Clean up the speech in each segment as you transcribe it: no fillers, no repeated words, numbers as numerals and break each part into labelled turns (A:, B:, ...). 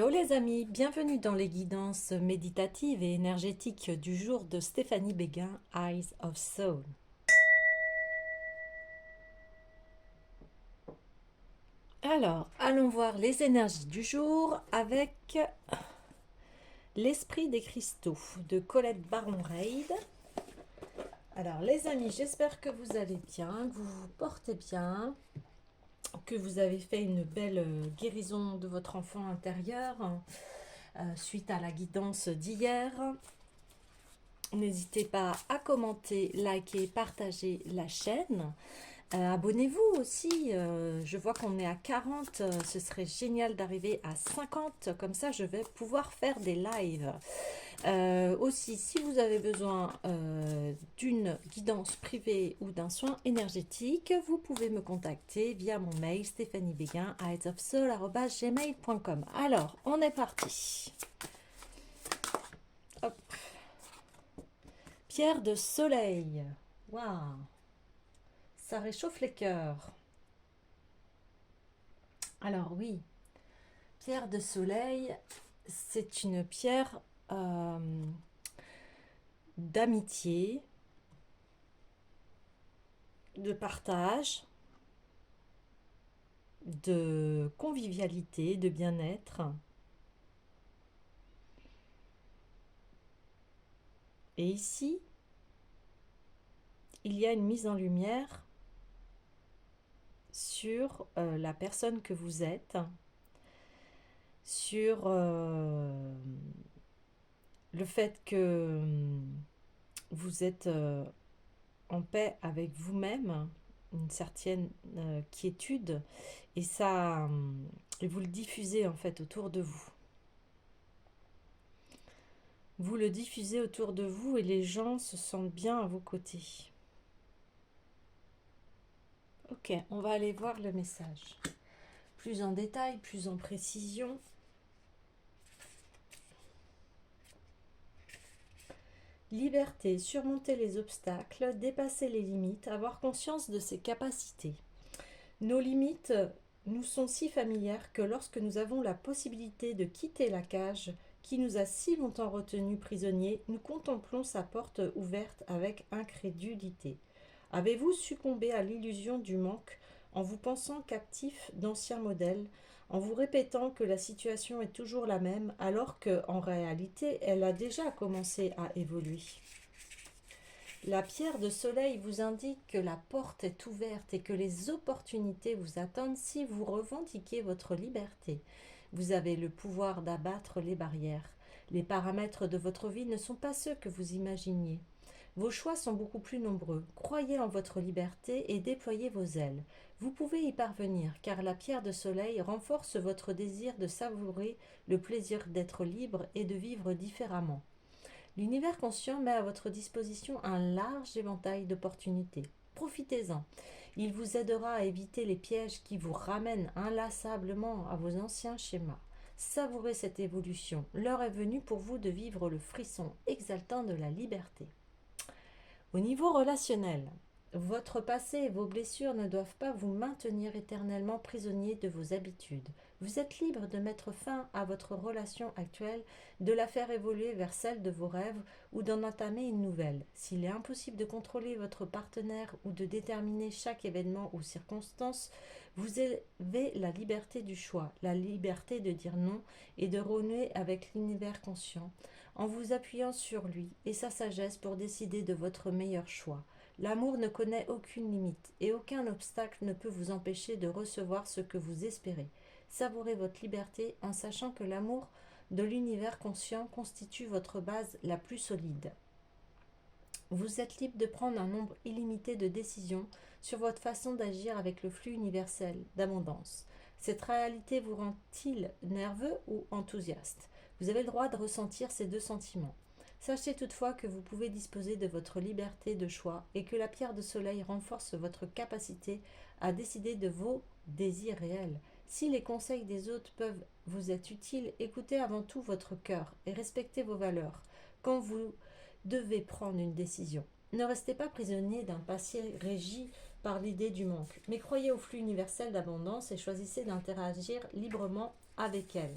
A: Hello les amis, bienvenue dans les guidances méditatives et énergétiques du jour de Stéphanie Béguin, Eyes of Soul. Alors, allons voir les énergies du jour avec l'esprit des cristaux de Colette Baron-Reid. Alors les amis, j'espère que vous allez bien, que vous vous portez bien, que vous avez fait une belle guérison de votre enfant intérieur suite à la guidance d'hier. N'hésitez pas à commenter, liker, partager la chaîne. Abonnez-vous aussi, je vois qu'on est à 40, ce serait génial d'arriver à 50, comme ça je vais pouvoir faire des lives. Aussi, si vous avez besoin d'une guidance privée ou d'un soin énergétique, vous pouvez me contacter via mon mail stéphaniebeguin@eyesofsoul@gmail.com. Alors, on est parti. Hop. Pierre de soleil. Waouh! Ça réchauffe les cœurs. Alors oui, pierre de soleil, c'est une pierre d'amitié, de partage, de convivialité, de bien-être. Et ici, il y a une mise en lumière sur la personne que vous êtes, sur le fait que vous êtes en paix avec vous-même, une certaine quiétude, et ça, et vous le diffusez en fait autour de vous. Vous le diffusez autour de vous et les gens se sentent bien à vos côtés. Ok, on va aller voir le message. Plus en détail, plus en précision. Liberté, surmonter les obstacles, dépasser les limites, avoir conscience de ses capacités. Nos limites nous sont si familières que lorsque nous avons la possibilité de quitter la cage qui nous a si longtemps retenus prisonniers, nous contemplons sa porte ouverte avec incrédulité. Avez-vous succombé à l'illusion du manque en vous pensant captif d'anciens modèles, en vous répétant que la situation est toujours la même alors qu'en réalité elle a déjà commencé à évoluer? La pierre de soleil vous indique que la porte est ouverte et que les opportunités vous attendent si vous revendiquez votre liberté. Vous avez le pouvoir d'abattre les barrières. Les paramètres de votre vie ne sont pas ceux que vous imaginiez. Vos choix sont beaucoup plus nombreux. Croyez en votre liberté et déployez vos ailes. Vous pouvez y parvenir car la pierre de soleil renforce votre désir de savourer le plaisir d'être libre et de vivre différemment. L'univers conscient met à votre disposition un large éventail d'opportunités. Profitez-en. Il vous aidera à éviter les pièges qui vous ramènent inlassablement à vos anciens schémas. Savourez cette évolution. L'heure est venue pour vous de vivre le frisson exaltant de la liberté. Au niveau relationnel, votre passé et vos blessures ne doivent pas vous maintenir éternellement prisonnier de vos habitudes. Vous êtes libre de mettre fin à votre relation actuelle, de la faire évoluer vers celle de vos rêves ou d'en entamer une nouvelle. S'il est impossible de contrôler votre partenaire ou de déterminer chaque événement ou circonstance, vous avez la liberté du choix, la liberté de dire non et de renouer avec l'univers conscient en vous appuyant sur lui et sa sagesse pour décider de votre meilleur choix. L'amour ne connaît aucune limite et aucun obstacle ne peut vous empêcher de recevoir ce que vous espérez. Savourez votre liberté en sachant que l'amour de l'univers conscient constitue votre base la plus solide. Vous êtes libre de prendre un nombre illimité de décisions sur votre façon d'agir avec le flux universel d'abondance. Cette réalité vous rend-il nerveux ou enthousiaste? Vous avez le droit de ressentir ces deux sentiments. Sachez toutefois que vous pouvez disposer de votre liberté de choix et que la pierre de soleil renforce votre capacité à décider de vos désirs réels. Si les conseils des autres peuvent vous être utiles, écoutez avant tout votre cœur et respectez vos valeurs. Quand vous devez prendre une décision, ne restez pas prisonnier d'un passé régi par l'idée du manque, mais croyez au flux universel d'abondance et choisissez d'interagir librement avec elle.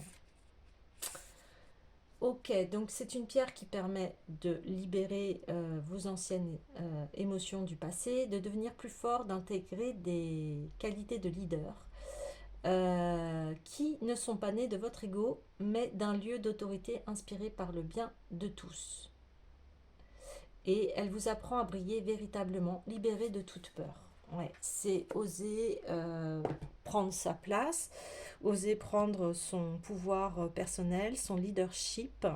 A: Ok, donc c'est une pierre qui permet de libérer vos anciennes émotions du passé, de devenir plus fort, d'intégrer des qualités de leader qui ne sont pas nées de votre ego, mais d'un lieu d'autorité inspiré par le bien de tous. Et elle vous apprend à briller véritablement, libéré de toute peur. Ouais, c'est oser prendre sa place, oser prendre son pouvoir personnel, son leadership,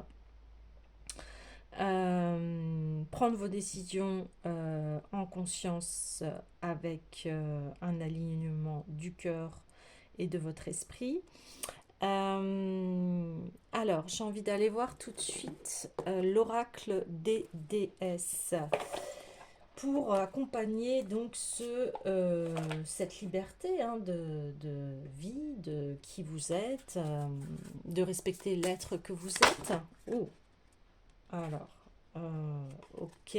A: prendre vos décisions en conscience avec un alignement du cœur et de votre esprit. Alors, j'ai envie d'aller voir tout de suite l'oracle des déesses pour accompagner donc cette liberté hein, de vie, de qui vous êtes, de respecter l'être que vous êtes. Oh, alors, ok.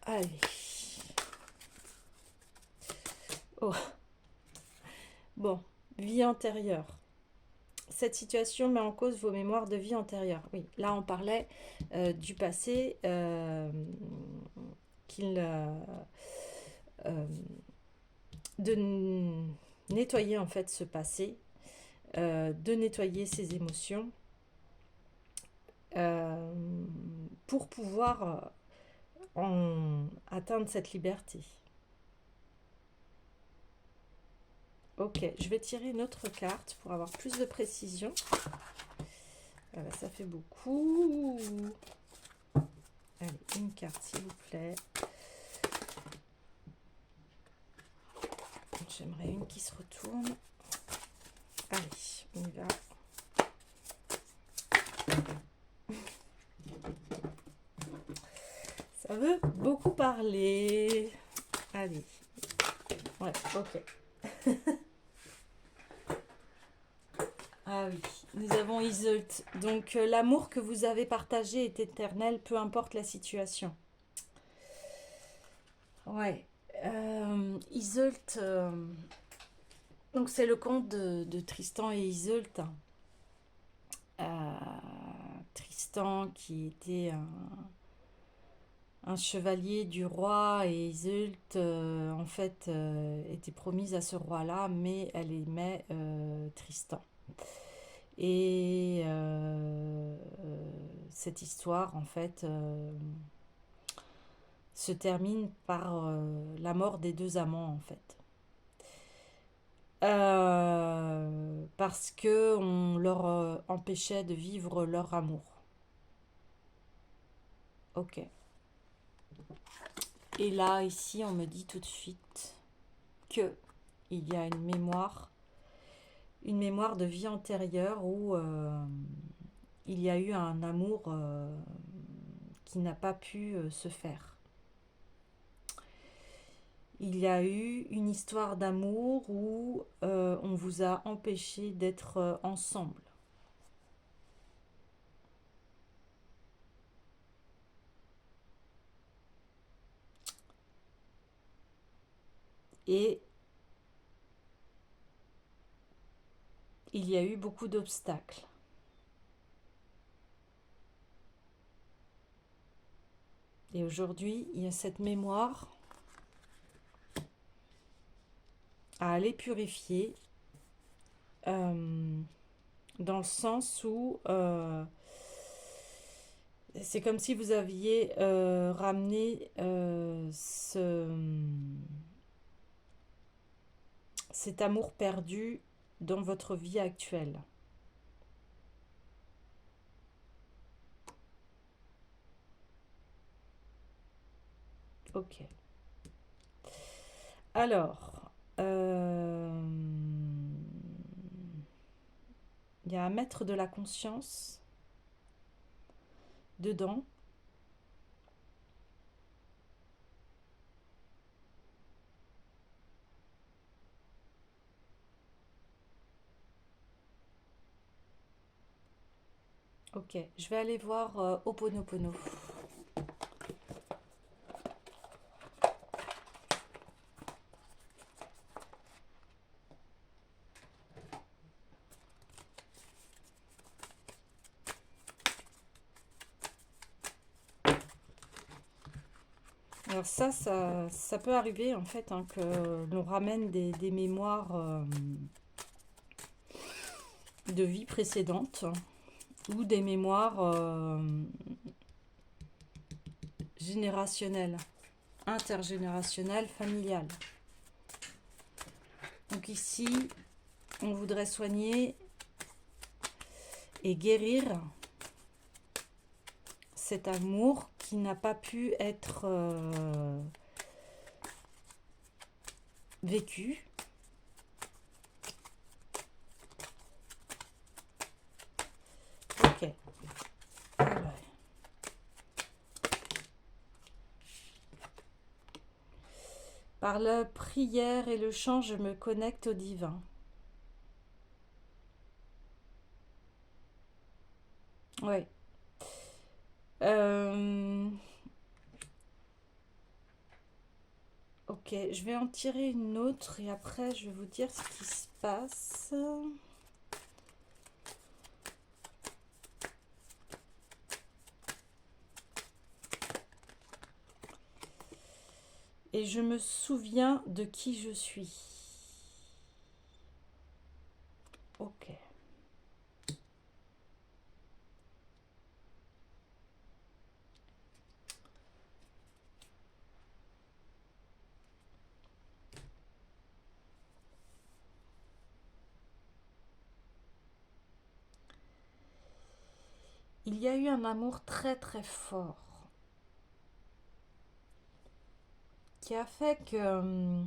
A: Allez. Oh, bon, vie antérieure. Cette situation met en cause vos mémoires de vie antérieure. Oui, là on parlait du passé, qu'il de nettoyer en fait ce passé, de nettoyer ses émotions pour pouvoir atteindre cette liberté. Ok, je vais tirer une autre carte pour avoir plus de précision. Ça fait beaucoup. Allez, une carte s'il vous plaît. J'aimerais une qui se retourne. Allez, on y va. Ça veut beaucoup parler. Allez. Ouais, ok. Ah oui, nous avons Iseult. Donc l'amour que vous avez partagé est éternel, peu importe la situation. Ouais. Iseult, donc c'est le conte de Tristan et Iseult. Tristan qui était un chevalier du roi et Iseult en fait était promise à ce roi-là, mais elle aimait Tristan. Et cette histoire en fait se termine par la mort des deux amants en fait. Parce que on leur empêchait de vivre leur amour. Ok. Et là, ici, on me dit tout de suite que il y a une mémoire de vie antérieure où il y a eu un amour qui n'a pas pu se faire. Il y a eu une histoire d'amour où on vous a empêché d'être ensemble. Et il y a eu beaucoup d'obstacles. Et aujourd'hui, il y a cette mémoire à aller purifier dans le sens où c'est comme si vous aviez ramené cet amour perdu dans votre vie actuelle. Ok. Alors, il y a à mettre de la conscience dedans. Ok, je vais aller voir Ho'oponopono. Alors ça peut arriver en fait hein, que l'on ramène des mémoires de vie précédente ou des mémoires générationnelles, intergénérationnelles, familiales. Donc ici, on voudrait soigner et guérir cet amour qui n'a pas pu être vécu. Ok. Alors. Par la prière et le chant, je me connecte au divin. Ouais. Ok, je vais en tirer une autre et après je vais vous dire ce qui se passe. Et je me souviens de qui je suis. Ok. Il y a eu un amour très très fort qui a fait que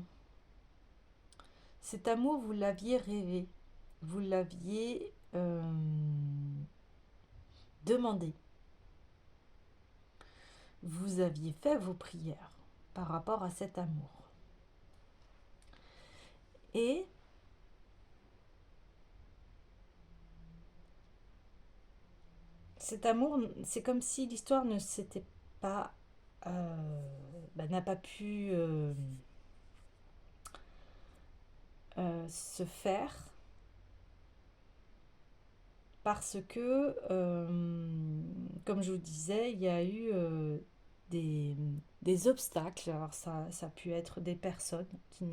A: cet amour, vous l'aviez rêvé, vous l'aviez demandé, vous aviez fait vos prières par rapport à cet amour. Et cet amour, c'est comme si l'histoire ne s'était pas, n'a pas pu se faire parce que, comme je vous disais, il y a eu des obstacles. Alors ça a pu être des personnes qui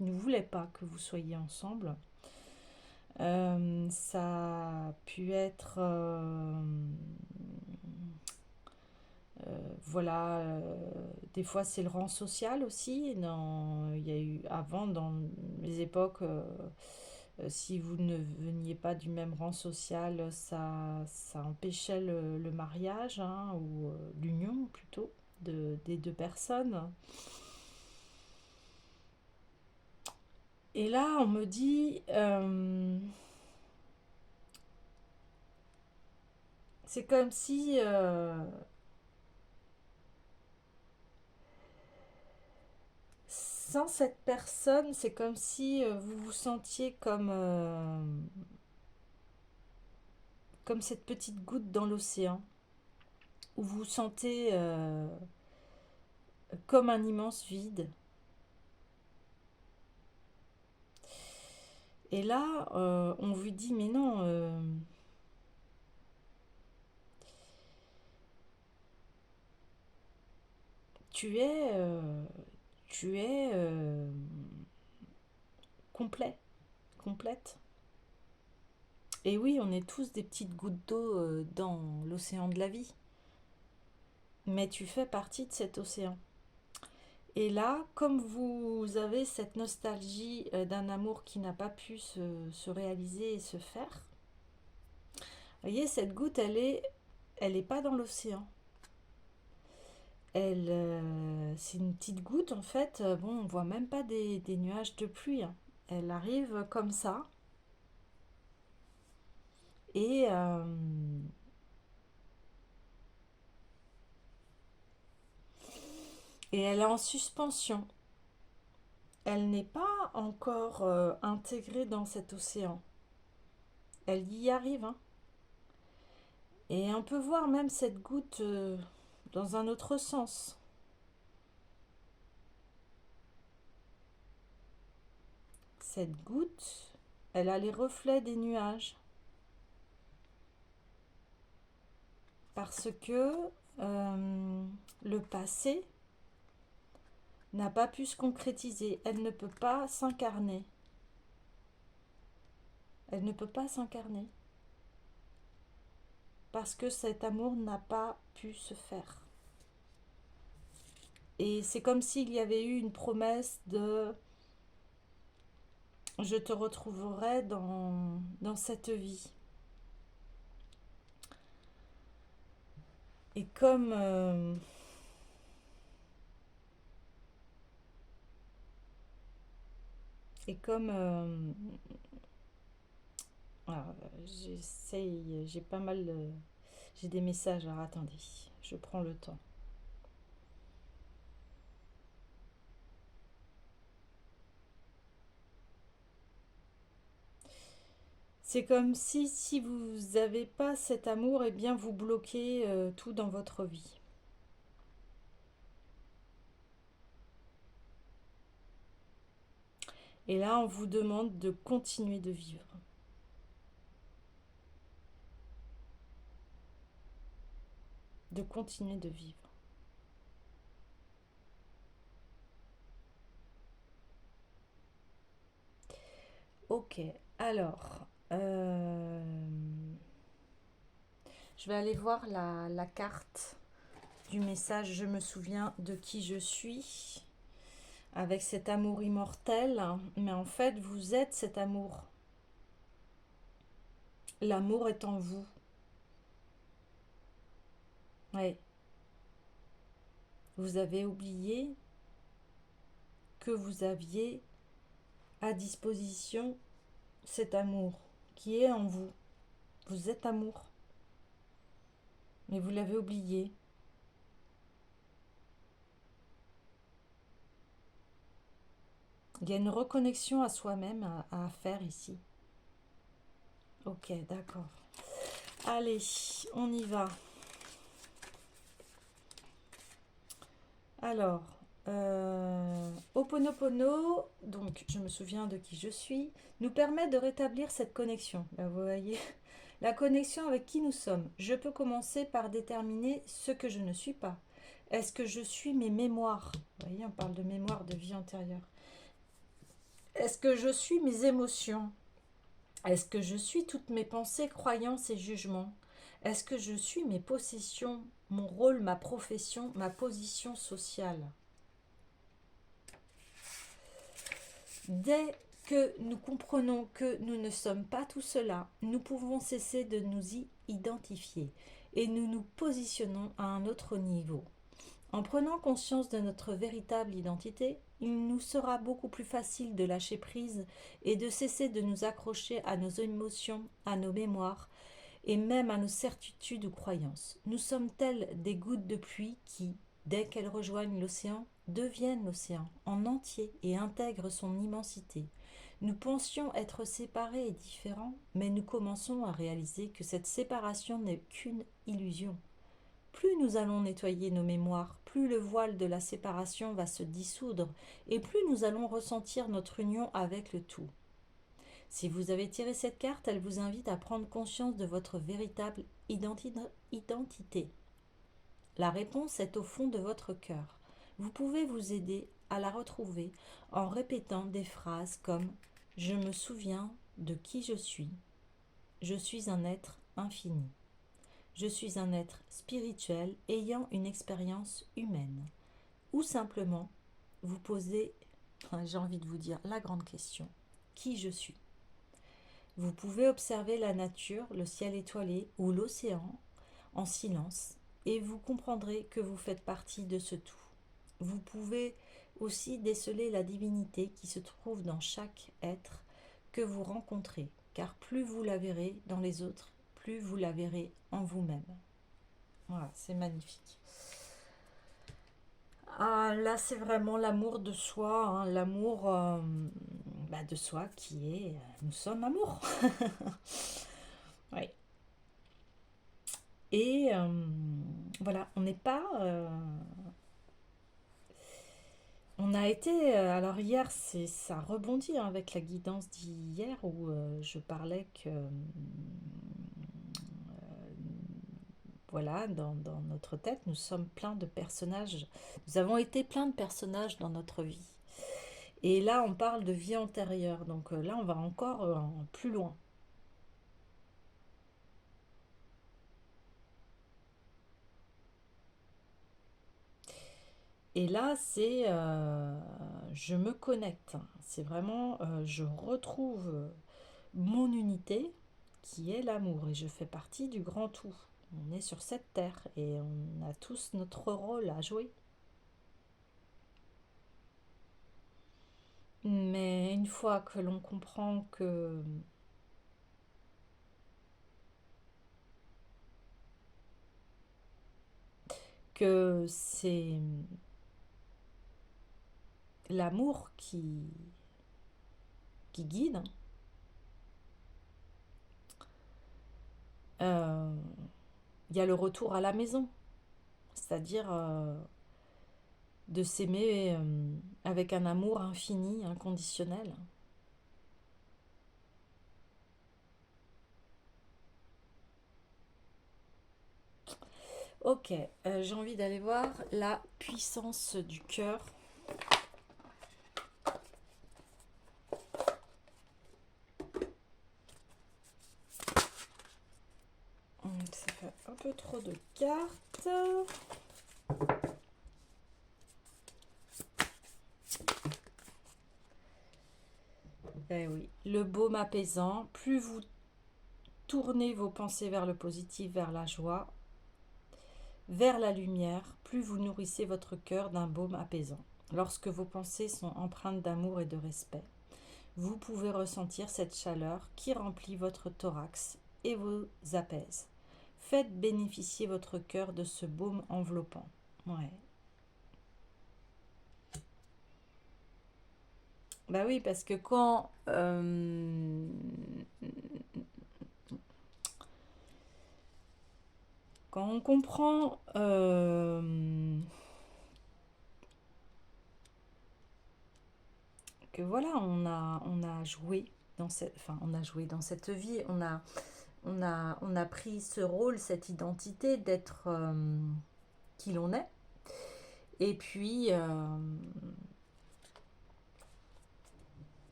A: ne voulaient pas que vous soyez ensemble. Ça a pu être voilà, des fois c'est le rang social aussi. Il y a eu avant, dans les époques, si vous ne veniez pas du même rang social, ça empêchait le mariage hein, ou l'union plutôt des deux personnes. Et là, on me dit, c'est comme si sans cette personne, c'est comme si vous vous sentiez comme cette petite goutte dans l'océan, où vous vous sentez comme un immense vide. Et là, on vous dit, mais non, tu es, tu es complet, complète. Et oui, on est tous des petites gouttes d'eau dans l'océan de la vie. Mais tu fais partie de cet océan. Et là, comme vous avez cette nostalgie d'un amour qui n'a pas pu se réaliser et se faire, vous voyez, cette goutte, elle est pas dans l'océan. C'est une petite goutte en fait. Bon, on voit même pas des nuages de pluie, hein. Elle arrive comme ça et elle est en suspension. Elle n'est pas encore intégrée dans cet océan. Elle y arrive, hein. Et on peut voir même cette goutte dans un autre sens. Cette goutte, elle a les reflets des nuages. Parce que le passé n'a pas pu se concrétiser. Elle ne peut pas s'incarner. Elle ne peut pas s'incarner. Parce que cet amour n'a pas pu se faire. Et c'est comme s'il y avait eu une promesse de je te retrouverai dans cette vie. Et comme et comme alors, j'essaye, j'ai pas mal j'ai des messages. Alors attendez, je prends le temps. C'est comme si vous n'avez pas cet amour, et bien vous bloquez tout dans votre vie. Et là, on vous demande de continuer de vivre. De continuer de vivre. Ok, alors, je vais aller voir la carte du message. Je me souviens de qui je suis, avec cet amour immortel. Mais en fait, vous êtes cet amour. L'amour est en vous. Ouais. Vous avez oublié que vous aviez à disposition cet amour qui est en vous. Vous êtes amour. Mais vous l'avez oublié. Il y a une reconnexion à soi-même à faire ici. Ok, d'accord. Allez, on y va. Alors, Ho'oponopono, donc je me souviens de qui je suis, nous permet de rétablir cette connexion. Là, vous voyez, la connexion avec qui nous sommes. Je peux commencer par déterminer ce que je ne suis pas. Est-ce que je suis mes mémoires? Vous voyez, on parle de mémoire de vie antérieure. Est-ce que je suis mes émotions? Est-ce que je suis toutes mes pensées, croyances et jugements? Est-ce que je suis mes possessions, mon rôle, ma profession, ma position sociale? Dès que nous comprenons que nous ne sommes pas tout cela, nous pouvons cesser de nous y identifier et nous nous positionnons à un autre niveau. En prenant conscience de notre véritable identité, il nous sera beaucoup plus facile de lâcher prise et de cesser de nous accrocher à nos émotions, à nos mémoires et même à nos certitudes ou croyances. Nous sommes tels des gouttes de pluie qui, dès qu'elles rejoignent l'océan, deviennent l'océan en entier et intègrent son immensité. Nous pensions être séparés et différents, mais nous commençons à réaliser que cette séparation n'est qu'une illusion. Plus nous allons nettoyer nos mémoires, plus le voile de la séparation va se dissoudre et plus nous allons ressentir notre union avec le tout. Si vous avez tiré cette carte, elle vous invite à prendre conscience de votre véritable identité. La réponse est au fond de votre cœur. Vous pouvez vous aider à la retrouver en répétant des phrases comme « Je me souviens de qui je suis »,« Je suis un être infini »,« Je suis un être spirituel ayant une expérience humaine » ou simplement vous posez, j'ai envie de vous dire, la grande question « Qui je suis ?» Vous pouvez observer la nature, le ciel étoilé ou l'océan en silence et vous comprendrez que vous faites partie de ce tout. Vous pouvez aussi déceler la divinité qui se trouve dans chaque être que vous rencontrez, car plus vous la verrez dans les autres, plus vous la verrez en vous-même. Voilà, c'est magnifique. Ah, là, c'est vraiment l'amour de soi, hein, l'amour de soi qui est nous sommes amour. Oui. Et voilà, on n'est pas. On a été. Alors, hier, ça rebondit hein, avec la guidance d'hier où je parlais que. voilà, dans notre tête, nous sommes pleins de personnages. Nous avons été plein de personnages dans notre vie. Et là, on parle de vie antérieure. Donc là, on va encore plus loin. Et là, c'est je me connecte. C'est vraiment, je retrouve mon unité qui est l'amour. Et je fais partie du grand tout. On est sur cette terre et on a tous notre rôle à jouer. Mais une fois que l'on comprend que c'est l'amour qui guide, euh, il y a le retour à la maison, c'est-à-dire de s'aimer avec un amour infini, inconditionnel. Ok, j'ai envie d'aller voir la puissance du cœur. Ça fait un peu trop de cartes. Eh oui, le baume apaisant. Plus vous tournez vos pensées vers le positif, vers la joie, vers la lumière, plus vous nourrissez votre cœur d'un baume apaisant. Lorsque vos pensées sont empreintes d'amour et de respect, vous pouvez ressentir cette chaleur qui remplit votre thorax et vous apaise. Faites bénéficier votre cœur de ce baume enveloppant. Ouais. Bah oui, parce que quand on comprend que voilà, on a joué dans cette, enfin, on a joué dans cette vie, on a pris ce rôle, cette identité d'être qui l'on est. Et puis,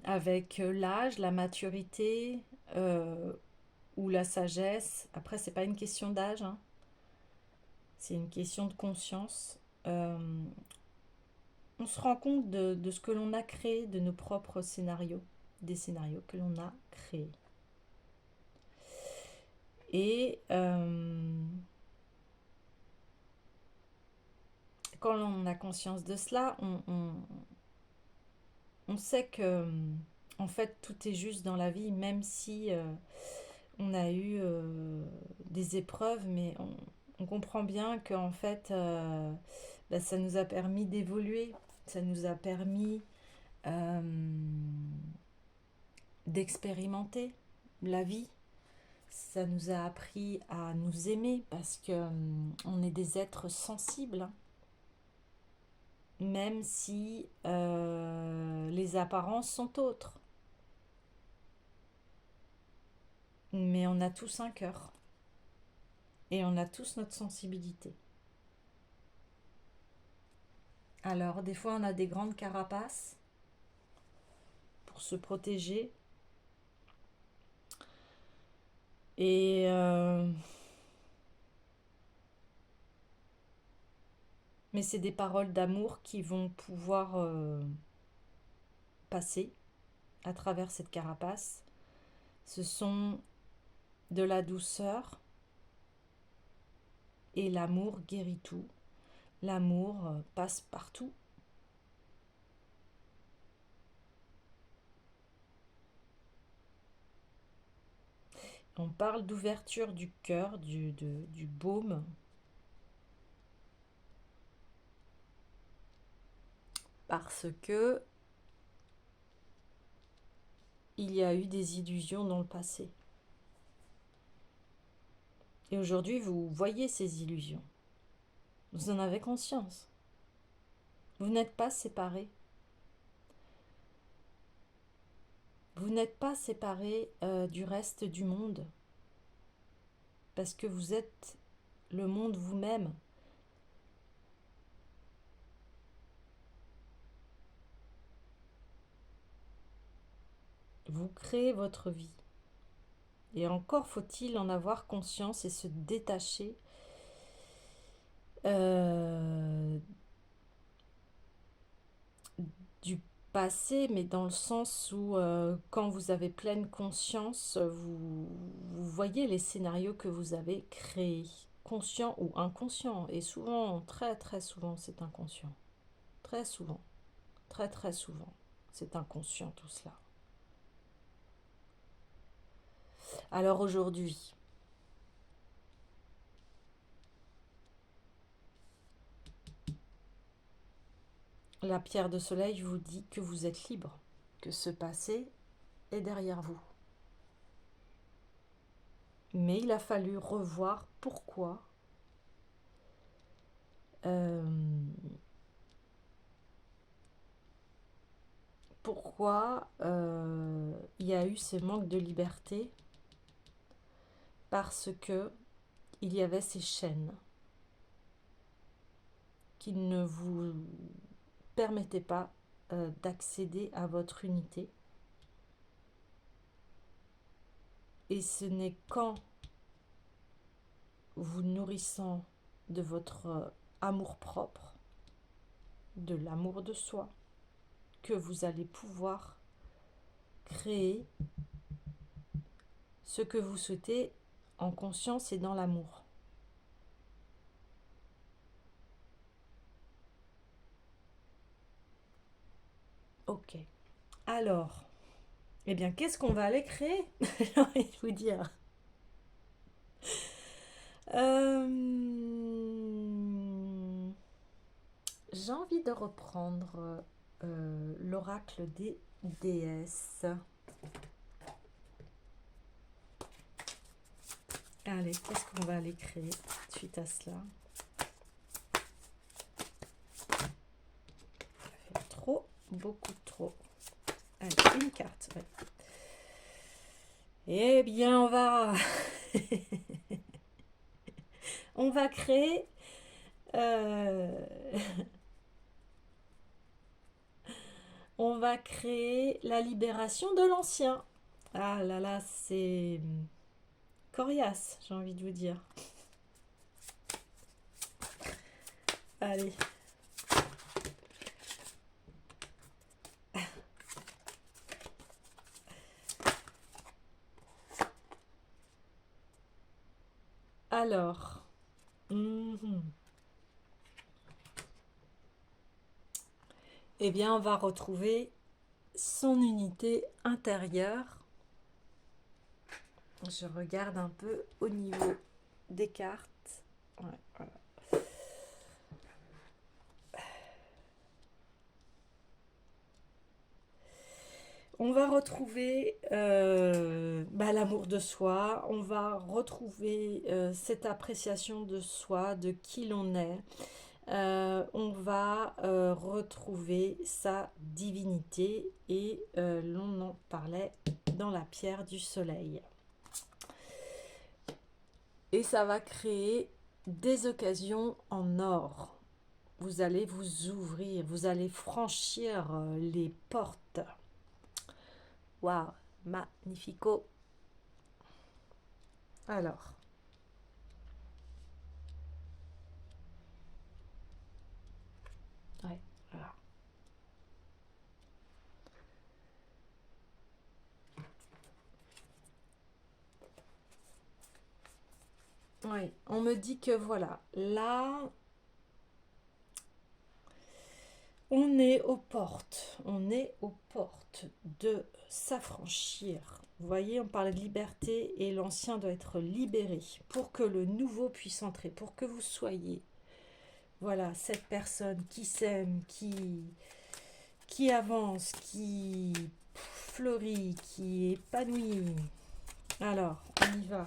A: avec l'âge, la maturité ou la sagesse, après, c'est pas une question d'âge, hein, c'est une question de conscience. On se rend compte de ce que l'on a créé, de nos propres scénarios, des scénarios que l'on a créés. Et quand on a conscience de cela, on sait que en fait tout est juste dans la vie, même si on a eu des épreuves, mais on comprend bien qu'en fait bah, ça nous a permis d'évoluer, ça nous a permis euh, d'expérimenter la vie. Ça nous a appris à nous aimer parce que on est des êtres sensibles, hein. Même si les apparences sont autres. Mais on a tous un cœur et on a tous notre sensibilité. Alors, des fois, on a des grandes carapaces pour se protéger. Et mais c'est des paroles d'amour qui vont pouvoir passer à travers cette carapace. Ce sont de la douceur et l'amour guérit tout. L'amour passe partout. On parle d'ouverture du cœur, du baume, parce que il y a eu des illusions dans le passé. Et aujourd'hui, vous voyez ces illusions. Vous en avez conscience. Vous n'êtes pas séparés. Vous n'êtes pas séparés du reste du monde. parce que vous êtes le monde vous-même. Vous créez votre vie. Et encore faut-il en avoir conscience et se détacher du passé, mais dans le sens où quand vous avez pleine conscience, vous voyez les scénarios que vous avez créés, conscients ou inconscients. Et souvent, très très souvent, c'est inconscient. Très souvent, très très souvent, c'est inconscient tout cela. Alors aujourd'hui, la pierre de soleil vous dit que vous êtes libre, que ce passé est derrière vous. Mais il a fallu revoir euh, pourquoi il y a eu ce manque de liberté, parce que il y avait ces chaînes qui ne vous permettaient pas d'accéder à votre unité. Et ce n'est qu'en vous nourrissant de votre amour-propre, de l'amour de soi, que vous allez pouvoir créer ce que vous souhaitez en conscience et dans l'amour. Ok. Alors, eh bien, qu'est-ce qu'on va aller créer? J'ai envie de vous dire. J'ai envie de reprendre l'oracle des déesses. Allez, qu'est-ce qu'on va aller créer suite à cela? Ça fait trop, beaucoup trop. Allez, une carte. Ouais. Eh bien, on va créer on va créer la libération de l'ancien. Ah là là, c'est coriace, j'ai envie de vous dire. Allez. Alors. Eh bien, on va retrouver son unité intérieure. Je regarde un peu au niveau des cartes. Ouais, voilà. On va retrouver l'amour de soi, on va retrouver cette appréciation de soi, de qui l'on est. On va retrouver sa divinité et l'on en parlait dans la pierre du soleil. Et ça va créer des occasions en or. Vous allez vous ouvrir, vous allez franchir les portes. Waouh, magnifico. Alors, ouais, voilà. Oui, on me dit que voilà, là, on est aux portes de s'affranchir. Vous voyez, on parlait de liberté et l'ancien doit être libéré pour que le nouveau puisse entrer, pour que vous soyez, voilà, cette personne qui s'aime, qui avance, qui fleurit, qui est épanouie. Alors, on y va.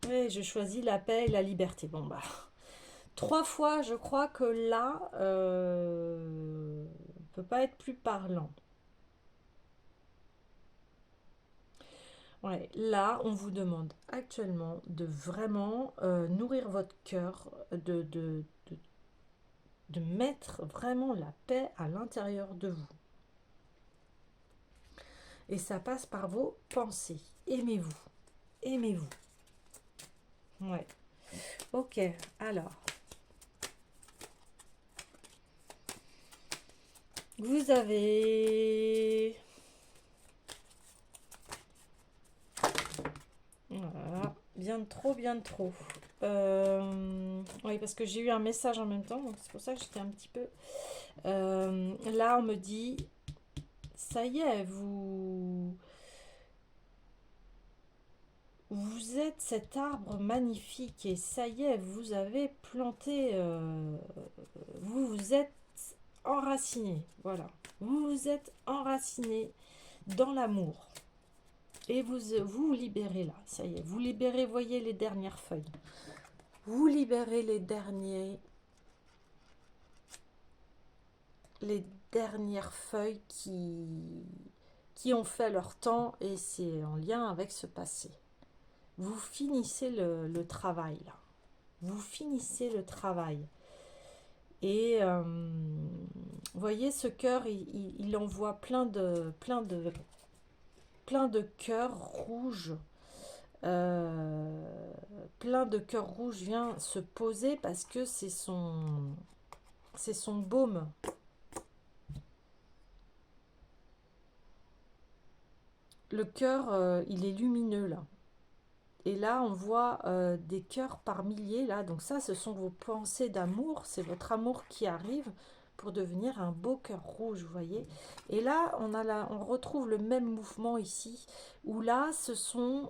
A: Oui, je choisis la paix et la liberté. Bon, bah, 3 fois, je crois que là, on peut pas être plus parlant. Ouais, là, on vous demande actuellement de vraiment nourrir votre cœur, de mettre vraiment la paix à l'intérieur de vous. Et ça passe par vos pensées. Aimez-vous. Aimez-vous. Ouais. Ok, alors. Vous avez... Voilà. Bien de trop, bien de trop. Oui, parce que j'ai eu un message en même temps, donc c'est pour ça que j'étais un petit peu... Là, on me dit, ça y est, vous êtes cet arbre magnifique et ça y est, vous avez planté, vous vous êtes enraciné, voilà. Vous vous êtes enraciné dans l'amour. Et vous libérez là, ça y est, vous libérez, voyez les dernières feuilles. Vous libérez les dernières feuilles qui ont fait leur temps et c'est en lien avec ce passé. Vous finissez le travail là. Vous finissez le travail. Et vous voyez, ce cœur, il envoie plein de cœurs rouges. Plein de cœurs rouges vient se poser parce que c'est son baume. Le cœur, il est lumineux là. Et là, on voit des cœurs par milliers là. Donc ça, ce sont vos pensées d'amour. C'est votre amour qui arrive pour devenir un beau cœur rouge, vous voyez. Et là, on retrouve le même mouvement ici, où là, ce sont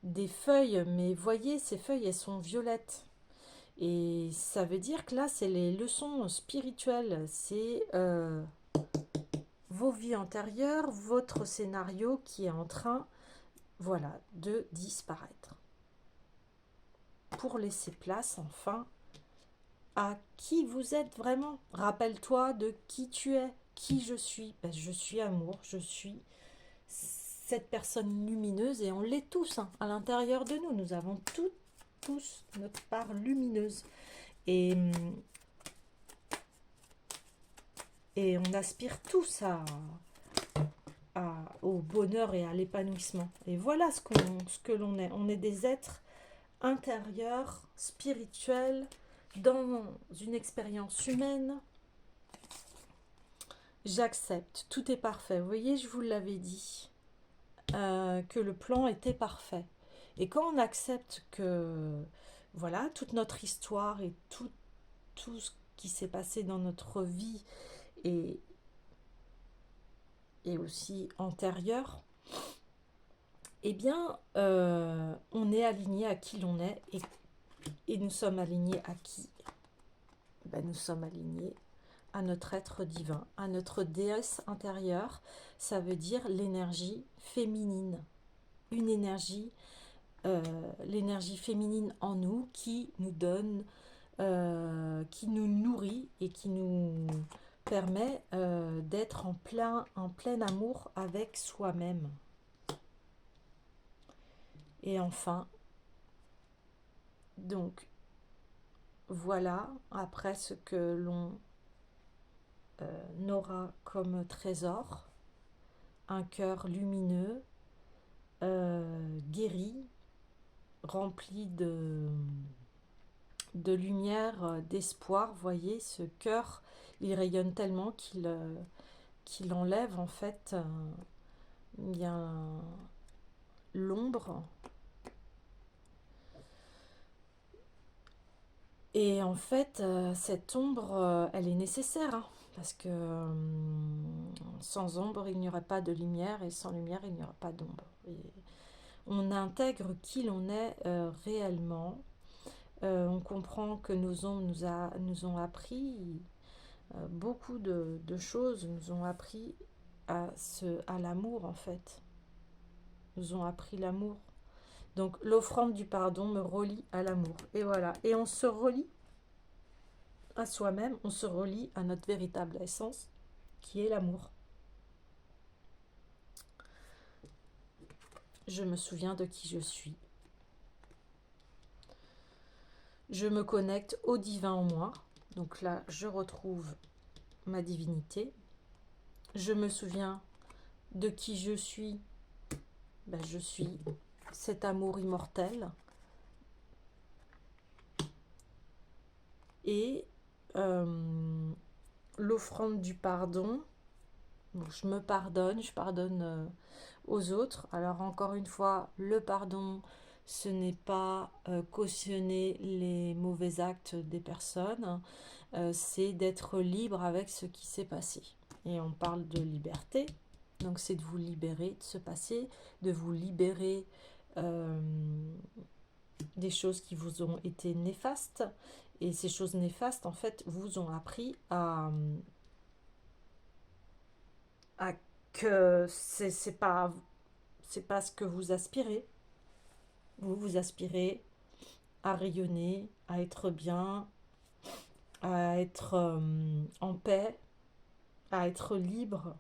A: des feuilles. Mais voyez, ces feuilles, elles sont violettes. Et ça veut dire que là, c'est les leçons spirituelles. C'est vos vies antérieures, votre scénario qui est en train, voilà, de disparaître. Pour laisser place, enfin, à qui vous êtes vraiment. Rappelle-toi de qui tu es, qui je suis. Ben, je suis amour, je suis cette personne lumineuse et on l'est tous hein, à l'intérieur de nous. Nous avons tous notre part lumineuse. Et on aspire tous au bonheur et à l'épanouissement. Et voilà ce que l'on est. On est des êtres intérieurs, spirituels, dans une expérience humaine. J'accepte, tout est parfait. Vous voyez, je vous l'avais dit, que le plan était parfait. Et quand on accepte que, voilà, toute notre histoire et tout ce qui s'est passé dans notre vie est aussi antérieur, eh bien, on est aligné à qui l'on est et nous sommes alignés à qui? Ben, nous sommes alignés à notre être divin, à notre déesse intérieure. Ça veut dire l'énergie féminine, une énergie, l'énergie féminine en nous qui nous donne, qui nous nourrit et qui nous permet d'être en plein amour avec soi-même. Et enfin, donc, voilà, après ce que l'on aura comme trésor, un cœur lumineux, guéri, rempli de lumière, d'espoir. Vous voyez, ce cœur, il rayonne tellement qu'il enlève en fait il y a l'ombre. Et en fait, cette ombre, elle est nécessaire, hein, parce que sans ombre, il n'y aurait pas de lumière, et sans lumière, il n'y aurait pas d'ombre. Et on intègre qui l'on est réellement. On comprend que nos ombres nous ont appris beaucoup de choses, nous ont appris à l'amour en fait, nous ont appris l'amour. Donc l'offrande du pardon me relie à l'amour. Et voilà, et on se relie à soi-même, on se relie à notre véritable essence, qui est l'amour. Je me souviens de qui je suis. Je me connecte au divin en moi. Donc là, je retrouve ma divinité. Je me souviens de qui je suis. Ben, je suis cet amour immortel. Et l'offrande du pardon. Donc, je me pardonne, je pardonne aux autres. Alors encore une fois, le pardon, ce n'est pas cautionner les mauvais actes des personnes, c'est d'être libre avec ce qui s'est passé. Et on parle de liberté, donc c'est de vous libérer de ce passé, de vous libérer des choses qui vous ont été néfastes. Et ces choses néfastes, en fait, vous ont appris à que c'est pas ce que vous aspirez. Vous aspirez à rayonner, à être bien, à être en paix, à être libre,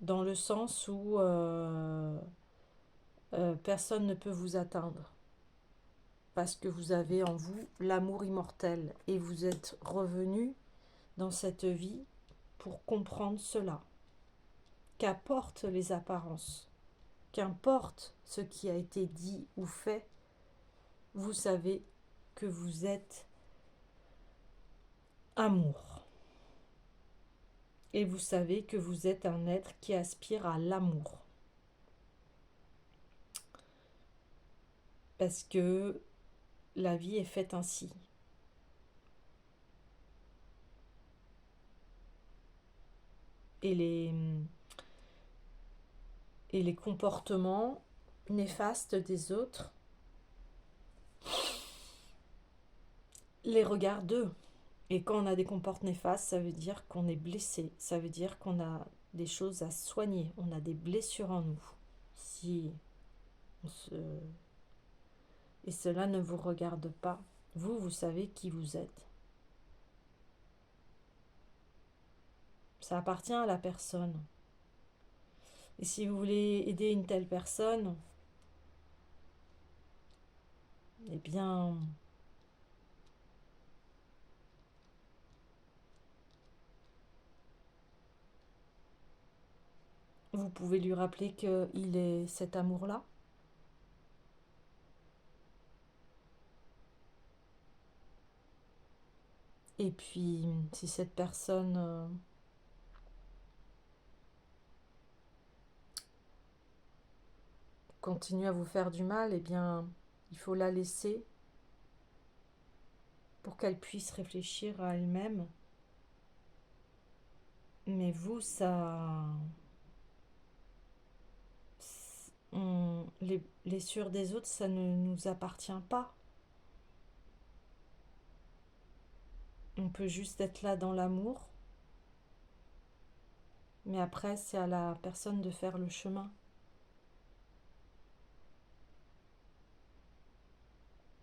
A: dans le sens où personne ne peut vous atteindre. Parce que vous avez en vous l'amour immortel et vous êtes revenu dans cette vie pour comprendre cela. Qu'apportent les apparences, qu'importe ce qui a été dit ou fait, vous savez que vous êtes amour. Et vous savez que vous êtes un être qui aspire à l'amour. Parce que la vie est faite ainsi. Et les comportements néfastes des autres, les regardent d'eux. Et quand on a des comportements néfastes, ça veut dire qu'on est blessé. Ça veut dire qu'on a des choses à soigner. On a des blessures en nous. Si on se... Et cela ne vous regarde pas. Vous, vous savez qui vous êtes. Ça appartient à la personne. Et si vous voulez aider une telle personne, eh bien, vous pouvez lui rappeler qu'il est cet amour-là. Et puis, si cette personne continue à vous faire du mal, eh bien, il faut la laisser pour qu'elle puisse réfléchir à elle-même. Mais vous, ça... les blessures des autres, ça ne nous appartient pas. On peut juste être là dans l'amour. Mais après, c'est à la personne de faire le chemin.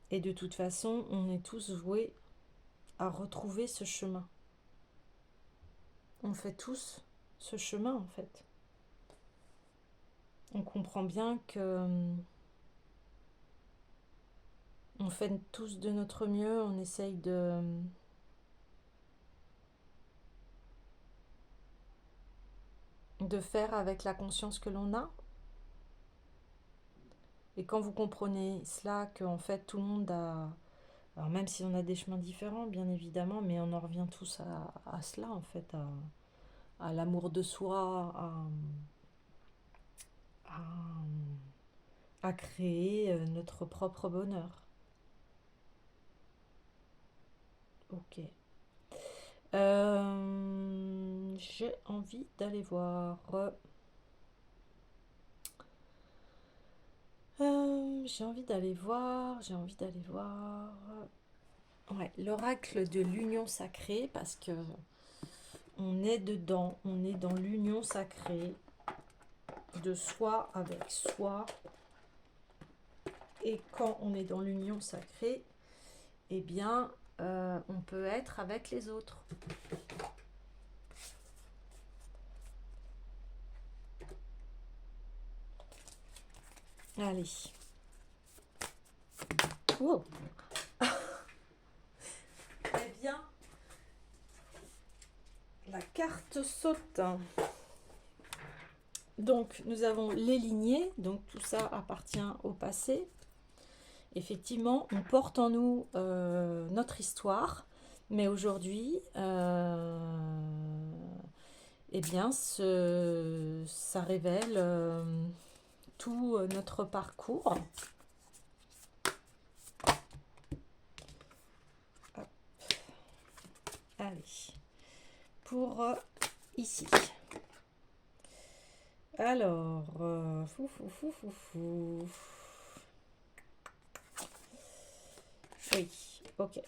A: Et de toute façon, on est tous voués à retrouver ce chemin. On fait tous ce chemin, en fait. On comprend bien que on fait tous de notre mieux, on essaye de faire avec la conscience que l'on a. Et quand vous comprenez cela, qu'en fait tout le monde a... Alors même si on a des chemins différents, bien évidemment, mais on en revient tous à cela, en fait, à l'amour de soi, à, à créer notre propre bonheur. Ok. J'ai envie d'aller voir... j'ai envie d'aller voir... Ouais, l'oracle de l'union sacrée, parce que on est dedans, on est dans l'union sacrée de soi avec soi. Et quand on est dans l'union sacrée, eh bien, on peut être avec les autres. Allez. Wow. Eh bien, la carte saute. Donc, nous avons les lignées. Donc, tout ça appartient au passé. Effectivement, on porte en nous notre histoire. Mais aujourd'hui, eh bien, ça révèle tout notre parcours. Hop. Allez, pour ici. Alors, oui, ok.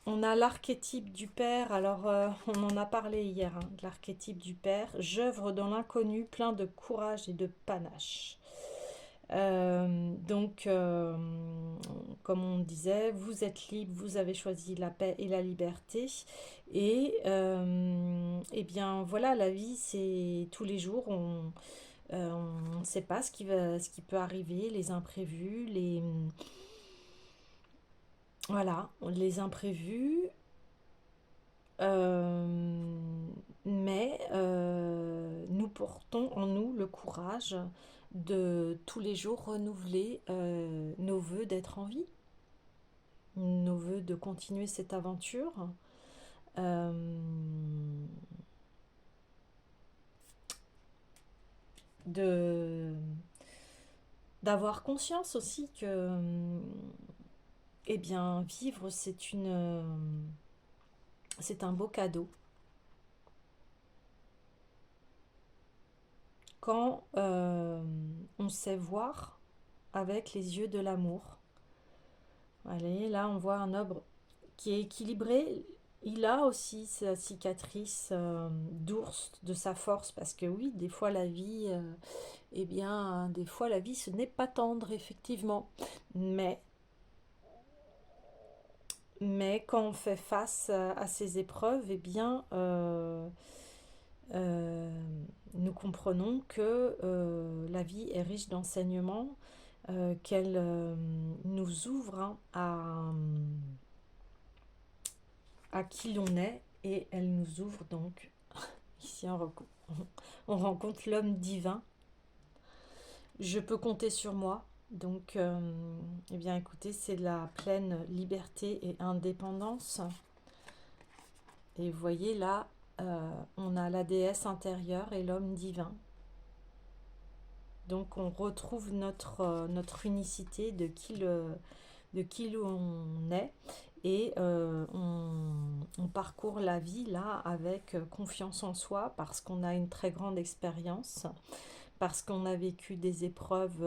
A: On a l'archétype du père. Alors, on en a parlé hier, hein, de l'archétype du père. J'œuvre dans l'inconnu, plein de courage et de panache. Donc, comme on disait, vous êtes libre, vous avez choisi la paix et la liberté. Et eh bien, voilà, la vie, c'est tous les jours, on ne sait pas ce qui peut arriver, les imprévus, voilà, les imprévus. Mais nous portons en nous le courage de tous les jours renouveler nos vœux d'être en vie, nos vœux de continuer cette aventure. euh, de D'avoir conscience aussi que eh bien vivre c'est un beau cadeau quand on sait voir avec les yeux de l'amour. Allez, là on voit un homme qui est équilibré. Il a aussi sa cicatrice d'ours, de sa force, parce que oui, des fois la vie, eh bien, des fois la vie ce n'est pas tendre, effectivement. Mais, mais quand on fait face à ces épreuves, eh bien, euh, nous comprenons que la vie est riche d'enseignements, qu'elle nous ouvre hein, à qui l'on est, et elle nous ouvre donc, ici on rencontre l'homme divin. Je peux compter sur moi, donc eh bien écoutez, c'est la pleine liberté et indépendance. Et vous voyez là, on a la déesse intérieure et l'homme divin. Donc on retrouve notre unicité de qui l'on est, et on parcourt la vie là avec confiance en soi parce qu'on a une très grande expérience, parce qu'on a vécu des épreuves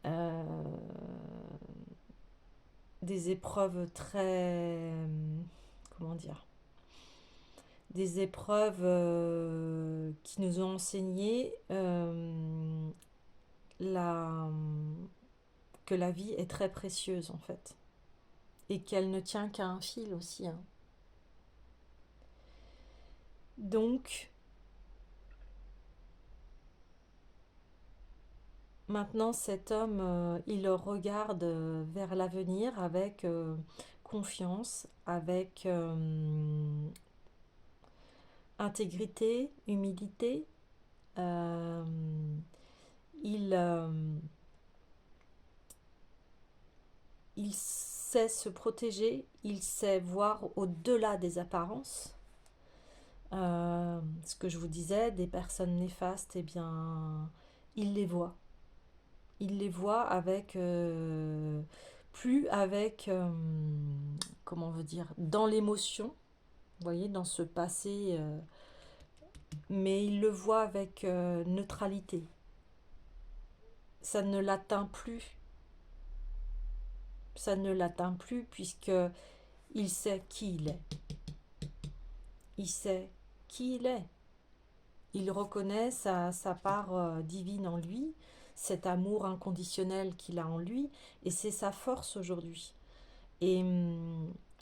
A: euh, très, comment dire, des épreuves qui nous ont enseigné la, que la vie est très précieuse en fait, et qu'elle ne tient qu'à un fil aussi, hein. Donc maintenant cet homme, il regarde vers l'avenir avec confiance, avec intégrité, humilité. Euh, il, euh, il sait se protéger, il sait voir au-delà des apparences. Ce que je vous disais, des personnes néfastes, eh bien, il les voit. Il les voit avec, plus avec, comment on veut dire, dans l'émotion, vous voyez, dans ce passé, mais il le voit avec neutralité. Ça ne l'atteint plus. Ça ne l'atteint plus puisque il sait qui il est. Il sait qui il est. Il reconnaît sa part divine en lui, cet amour inconditionnel qu'il a en lui, et c'est sa force aujourd'hui. Et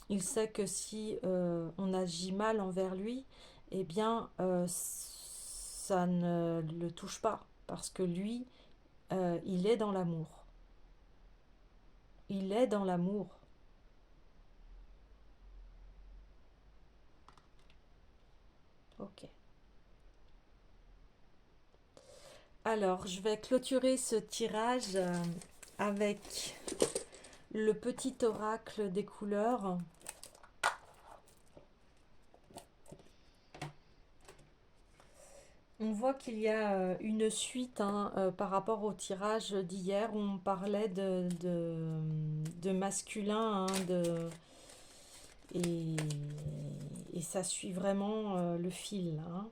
A: il sait que si on agit mal envers lui, eh bien, ça ne le touche pas, parce que lui, il est dans l'amour. Il est dans l'amour. Ok. Alors, je vais clôturer ce tirage avec le petit oracle des couleurs. On voit qu'il y a une suite hein, par rapport au tirage d'hier où on parlait de masculin et, et ça suit vraiment le fil. Hein.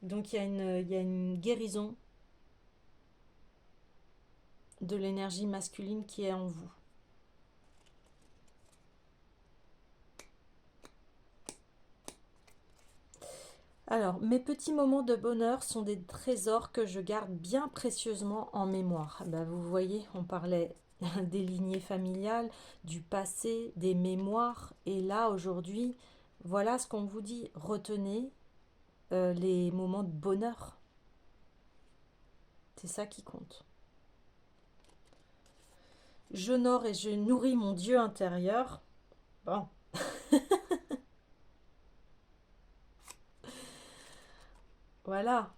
A: Donc il y a une guérison de l'énergie masculine qui est en vous. Alors, mes petits moments de bonheur sont des trésors que je garde bien précieusement en mémoire. Ben, vous voyez, on parlait des lignées familiales, du passé, des mémoires. Et là, aujourd'hui, voilà ce qu'on vous dit. Retenez les moments de bonheur. C'est ça qui compte. J'honore et je nourris mon Dieu intérieur. Bon, voilà.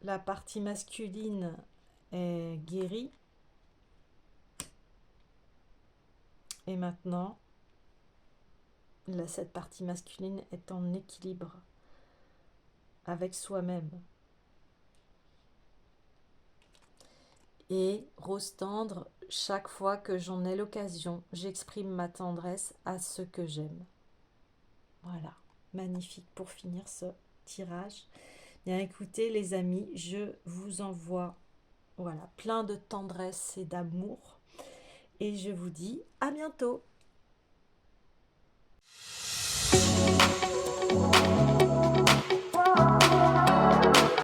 A: La partie masculine est guérie. Et maintenant, cette partie masculine est en équilibre avec soi-même. Et rose tendre, chaque fois que j'en ai l'occasion, j'exprime ma tendresse à ceux que j'aime. Voilà, magnifique pour finir ce tirage. Bien écoutez les amis, je vous envoie voilà, plein de tendresse et d'amour. Et je vous dis à bientôt.